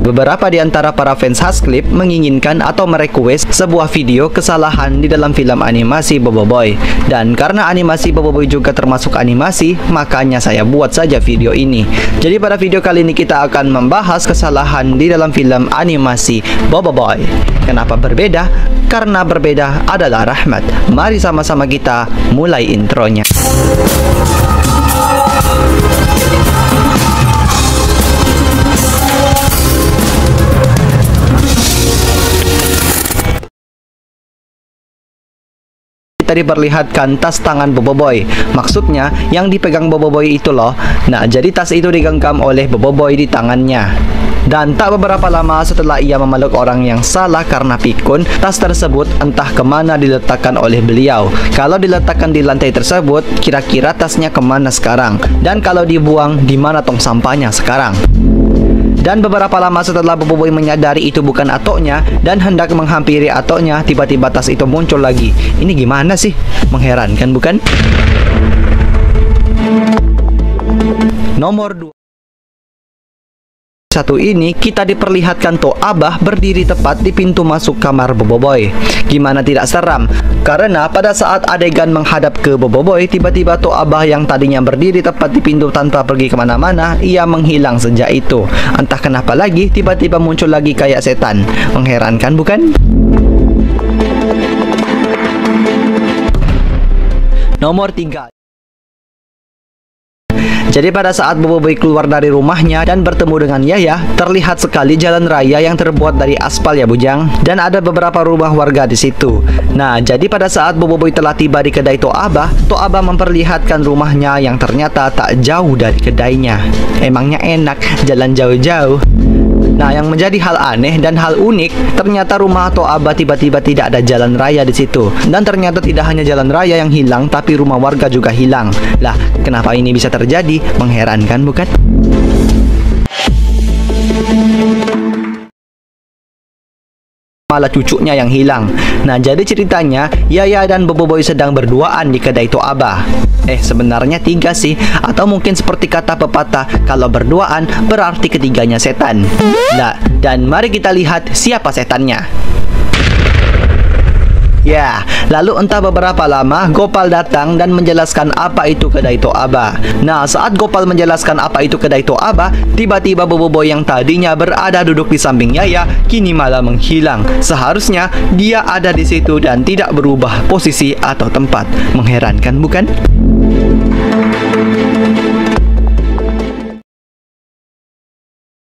Beberapa di antara para fans Hascliffe menginginkan atau merequest sebuah video kesalahan di dalam film animasi Boboiboy. Dan karena animasi Boboiboy juga termasuk animasi, makanya saya buat saja video ini. Jadi pada video kali ini kita akan membahas kesalahan di dalam film animasi Boboiboy. Kenapa berbeda? Karena berbeda adalah rahmat. Mari sama-sama kita mulai intronya. Diperlihatkan tas tangan Boboiboy. Maksudnya yang dipegang Boboiboy itu loh. Nah, jadi tas itu digenggam oleh Boboiboy di tangannya. Dan tak beberapa lama setelah ia memeluk orang yang salah karena pikun, tas tersebut entah kemana diletakkan oleh beliau. Kalau diletakkan di lantai tersebut, kira-kira tasnya kemana sekarang? Dan kalau dibuang, di mana tong sampahnya sekarang? Dan beberapa lama setelah Boboiboy menyadari itu bukan atoknya dan hendak menghampiri atoknya, tiba-tiba tas itu muncul lagi. Ini gimana sih? Mengherankan bukan? Nomor 2. Satu ini kita diperlihatkan Tok Abah berdiri tepat di pintu masuk kamar Boboiboy. Gimana tidak seram? Karena pada saat adegan menghadap ke Boboiboy, tiba-tiba Tok Abah yang tadinya berdiri tepat di pintu tanpa pergi kemana-mana, ia menghilang sejak itu. Entah kenapa lagi, tiba-tiba muncul lagi kayak setan. Mengherankan bukan? Nomor 3. Jadi pada saat Boboiboy keluar dari rumahnya dan bertemu dengan Yaya, terlihat sekali jalan raya yang terbuat dari aspal ya bujang, dan ada beberapa rumah warga di situ. Nah, jadi pada saat Boboiboy telah tiba di kedai Tok Abah memperlihatkan rumahnya yang ternyata tak jauh dari kedainya. Emangnya enak jalan jauh-jauh. Nah, yang menjadi hal aneh dan hal unik, ternyata rumah Tok Abah tiba-tiba tidak ada jalan raya di situ. Dan ternyata tidak hanya jalan raya yang hilang, tapi rumah warga juga hilang. Lah, kenapa ini bisa terjadi? Mengherankan bukan? Malah cucunya yang hilang. Nah, jadi ceritanya Yaya dan Boboiboy sedang berduaan di kedai Tok Abah. Sebenarnya 3 sih. Atau mungkin seperti kata pepatah, kalau berduaan berarti ketiganya setan. Nah, dan mari kita lihat siapa setannya. Ya, lalu entah beberapa lama Gopal datang dan menjelaskan apa itu kedai Tok Abah. Nah, saat Gopal menjelaskan apa itu kedai Tok Abah, tiba-tiba Boboiboy yang tadinya berada duduk di samping Yaya, kini malah menghilang. Seharusnya dia ada di situ dan tidak berubah posisi atau tempat. Mengherankan bukan?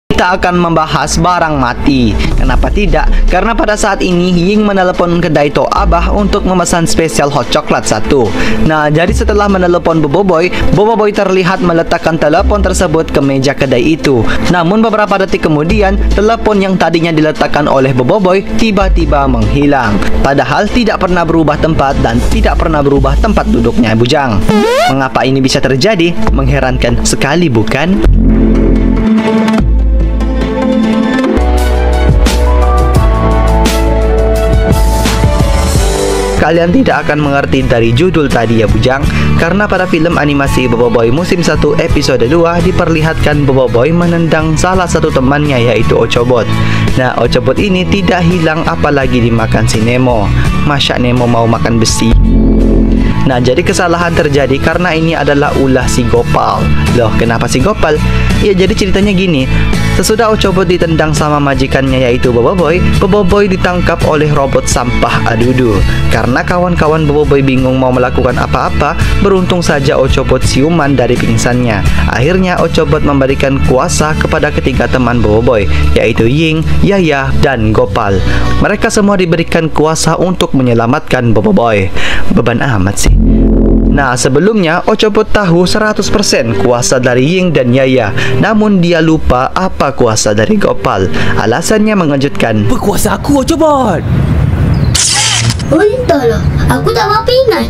Kita akan membahas barang mati. Kenapa tidak? Karena pada saat ini Ying menelepon kedai Tok Abah untuk memesan spesial hot coklat 1. Nah, jadi setelah menelepon Boboiboy terlihat meletakkan telepon tersebut ke meja kedai itu. Namun beberapa detik kemudian, telepon yang tadinya diletakkan oleh Boboiboy tiba-tiba menghilang. Padahal tidak pernah berubah tempat dan tidak pernah berubah tempat duduknya bujang. Mengapa ini bisa terjadi? Mengherankan sekali bukan? Kalian tidak akan mengerti dari judul tadi ya bujang, karena pada film animasi Boboiboy musim 1 episode 2 diperlihatkan Boboiboy menendang salah satu temannya yaitu Ochobot. Nah, Ochobot ini tidak hilang apalagi dimakan si Nemo. Masa Nemo mau makan besi? Nah, jadi kesalahan terjadi karena ini adalah ulah si Gopal. Loh, kenapa si Gopal? Ya, jadi ceritanya gini. Sesudah Ochobot ditendang sama majikannya yaitu Boboiboy ditangkap oleh robot sampah Adudu. Karena kawan-kawan Boboiboy bingung mau melakukan apa-apa, beruntung saja Ochobot siuman dari pingsannya. Akhirnya Ochobot memberikan kuasa kepada ketiga teman Boboiboy, yaitu Ying, Yaya, dan Gopal. Mereka semua diberikan kuasa untuk menyelamatkan Boboiboy. Beban amat sih. Nah, sebelumnya Ochobot tahu 100% kuasa dari Ying dan Yaya. Namun dia lupa apa kuasa dari Gopal. Alasannya mengejutkan. Berkuasa aku, Ochobot. Oh, entahlah. Aku tak apa ingat.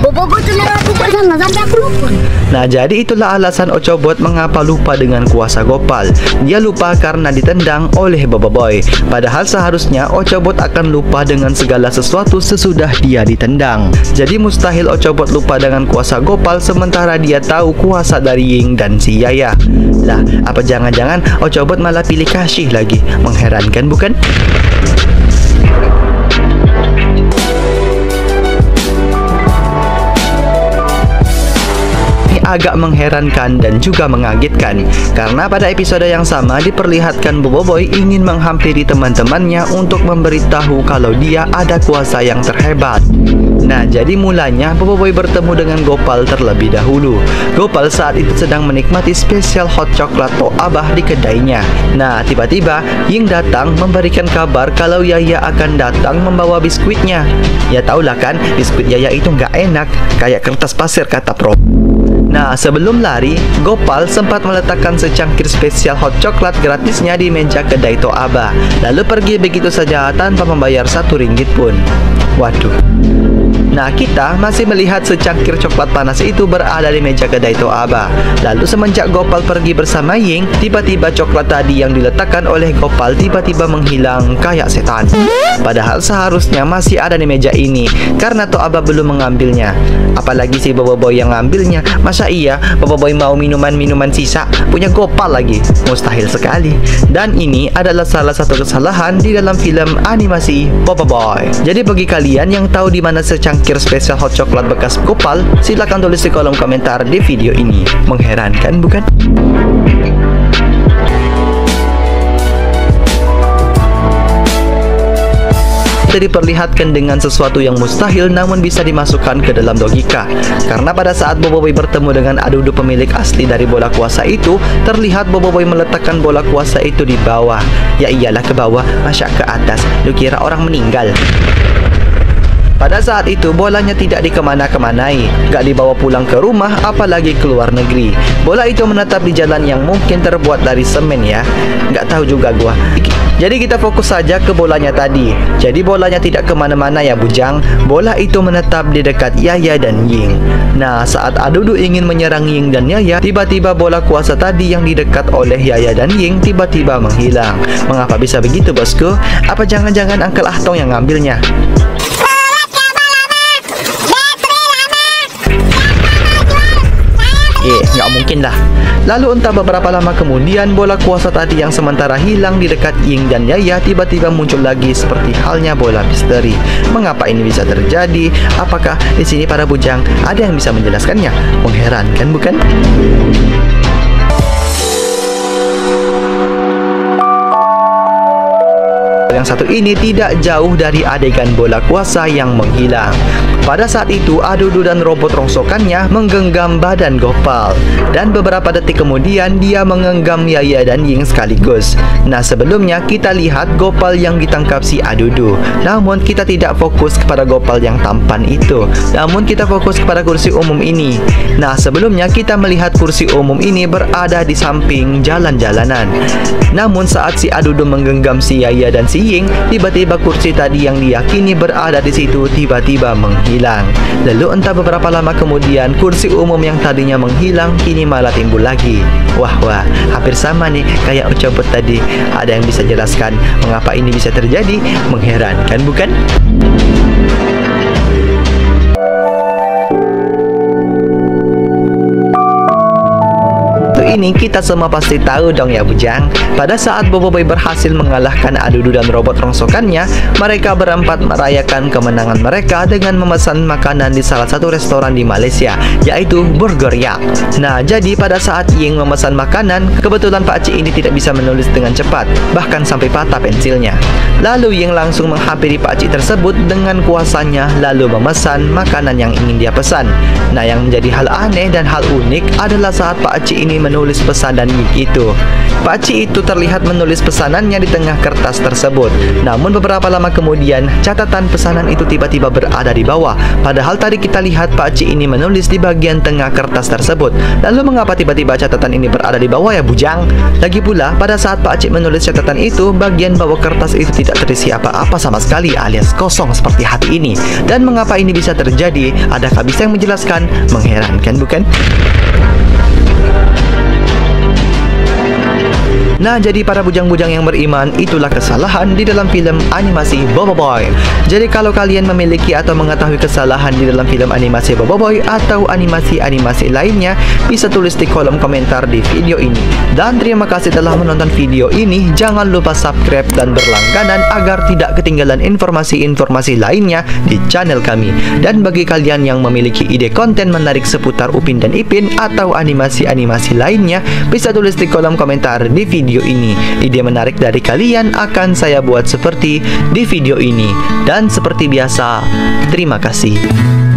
Bobo tuh aku kok sana sampai aku lupa. Nah, jadi itulah alasan Ochobot mengapa lupa dengan kuasa Gopal. Dia lupa karena ditendang oleh Boboiboy. Padahal seharusnya Ochobot akan lupa dengan segala sesuatu sesudah dia ditendang. Jadi mustahil Ochobot lupa dengan kuasa Gopal sementara dia tahu kuasa dari Ying dan si Yaya. Lah, apa jangan-jangan Ochobot malah pilih Kasih lagi? Mengherankan bukan? Agak mengherankan dan juga mengagetkan karena pada episode yang sama diperlihatkan Boboiboy ingin menghampiri teman-temannya untuk memberitahu kalau dia ada kuasa yang terhebat. Nah, jadi mulanya Boboiboy bertemu dengan Gopal terlebih dahulu. Gopal saat itu sedang menikmati spesial hot chocolate Tok Abah di kedainya. Nah, tiba-tiba Ying datang memberikan kabar kalau Yaya akan datang membawa biskuitnya. Ya taulah kan, biskuit Yaya itu nggak enak, kayak kertas pasir kata Pro. Nah, sebelum lari, Gopal sempat meletakkan secangkir spesial hot chocolate gratisnya di meja kedai Tok Abah. Lalu pergi begitu saja tanpa membayar Rp1 pun. Waduh. Nah, kita masih melihat secangkir coklat panas itu berada di meja kedai Tok Abah. Lalu semenjak Gopal pergi bersama Ying, tiba-tiba coklat tadi yang diletakkan oleh Gopal tiba-tiba menghilang kayak setan. Padahal seharusnya masih ada di meja ini karena Tok Abah belum mengambilnya. Apalagi si Boboiboy yang ngambilnya. Masa iya Boboiboy mau minuman-minuman sisa punya Gopal lagi? Mustahil sekali. Dan ini adalah salah satu kesalahan di dalam film animasi Boboiboy. Jadi bagi kalian yang tahu di mana secangkir spesial hot chocolate bekas Gopal, silakan tulis di kolom komentar di video ini. Mengherankan bukan? Diperlihatkan dengan sesuatu yang mustahil namun bisa dimasukkan ke dalam logika. Karena pada saat Boboiboy bertemu dengan Adudu pemilik asli dari bola kuasa itu, terlihat Boboiboy meletakkan bola kuasa itu di bawah. Ya iyalah ke bawah, masa ke atas? Lu kira orang meninggal? Pada saat itu bolanya tidak dikemana-kemanai, gak dibawa pulang ke rumah apalagi ke luar negeri. Bola itu menetap di jalan yang mungkin terbuat dari semen ya. Gak tahu juga gua. Jadi kita fokus saja ke bolanya tadi. Jadi bolanya tidak kemana-mana ya bujang. Bola itu menetap di dekat Yaya dan Ying. Nah, saat Adudu ingin menyerang Ying dan Yaya, tiba-tiba bola kuasa tadi yang didekat oleh Yaya dan Ying tiba-tiba menghilang. Mengapa bisa begitu bosku? Apa jangan-jangan Uncle Ahtong yang ngambilnya? Nggak mungkin lah. Lalu entah beberapa lama kemudian bola kuasa tadi yang sementara hilang di dekat Ying dan Yaya tiba-tiba muncul lagi seperti halnya bola misteri. Mengapa ini bisa terjadi? Apakah di sini para bujang ada yang bisa menjelaskannya? Mengherankan bukan? Yang satu ini tidak jauh dari adegan bola kuasa yang menghilang. Pada saat itu, Adudu dan robot rongsokannya menggenggam badan Gopal. Dan beberapa detik kemudian, dia menggenggam Yaya dan Ying sekaligus. Nah, sebelumnya kita lihat Gopal yang ditangkap si Adudu. Namun, kita tidak fokus kepada Gopal yang tampan itu. Namun, kita fokus kepada kursi umum ini. Nah, sebelumnya kita melihat kursi umum ini berada di samping jalan-jalanan. Namun, saat si Adudu menggenggam si Yaya dan si Ying, tiba-tiba kursi tadi yang diyakini berada di situ tiba-tiba menghilang. Lalu entah beberapa lama kemudian kursi umum yang tadinya menghilang kini malah timbul lagi. Wah, hampir sama nih kayak Ochobot tadi. Ada yang bisa jelaskan mengapa ini bisa terjadi? Mengherankan bukan? Ini kita semua pasti tahu dong ya bujang. Pada saat Boboiboy berhasil mengalahkan Adudu dan robot rongsokannya, mereka berempat merayakan kemenangan mereka dengan memesan makanan di salah satu restoran di Malaysia, yaitu Burger Yak. Nah, jadi pada saat Ying memesan makanan, kebetulan Pak Cik ini tidak bisa menulis dengan cepat, bahkan sampai patah pensilnya. Lalu Ying langsung menghampiri Pak Cik tersebut dengan kuasanya, lalu memesan makanan yang ingin dia pesan. Nah, yang menjadi hal aneh dan hal unik adalah saat Pak Cik ini menulis menulis pesanan itu. Pakcik itu terlihat menulis pesanannya di tengah kertas tersebut. Namun beberapa lama kemudian, catatan pesanan itu tiba-tiba berada di bawah. Padahal tadi kita lihat pakcik ini menulis di bagian tengah kertas tersebut. Lalu mengapa tiba-tiba catatan ini berada di bawah ya bujang? Lagi pula, pada saat pakcik menulis catatan itu, bagian bawah kertas itu tidak terisi apa-apa sama sekali, alias kosong seperti hati ini. Dan mengapa ini bisa terjadi? Adakah bisa yang menjelaskan? Mengherankan, bukan? Nah, jadi para bujang-bujang yang beriman, itulah kesalahan di dalam film animasi Bobo Boy. Jadi kalau kalian memiliki atau mengetahui kesalahan di dalam film animasi Bobo Boy atau animasi-animasi lainnya, bisa tulis di kolom komentar di video ini. Dan terima kasih telah menonton video ini. Jangan lupa subscribe dan berlangganan agar tidak ketinggalan informasi-informasi lainnya di channel kami. Dan bagi kalian yang memiliki ide konten menarik seputar Upin dan Ipin atau animasi-animasi lainnya, bisa tulis di kolom komentar di video ini. Ide menarik dari kalian akan saya buat seperti di video ini. Dan seperti biasa, terima kasih.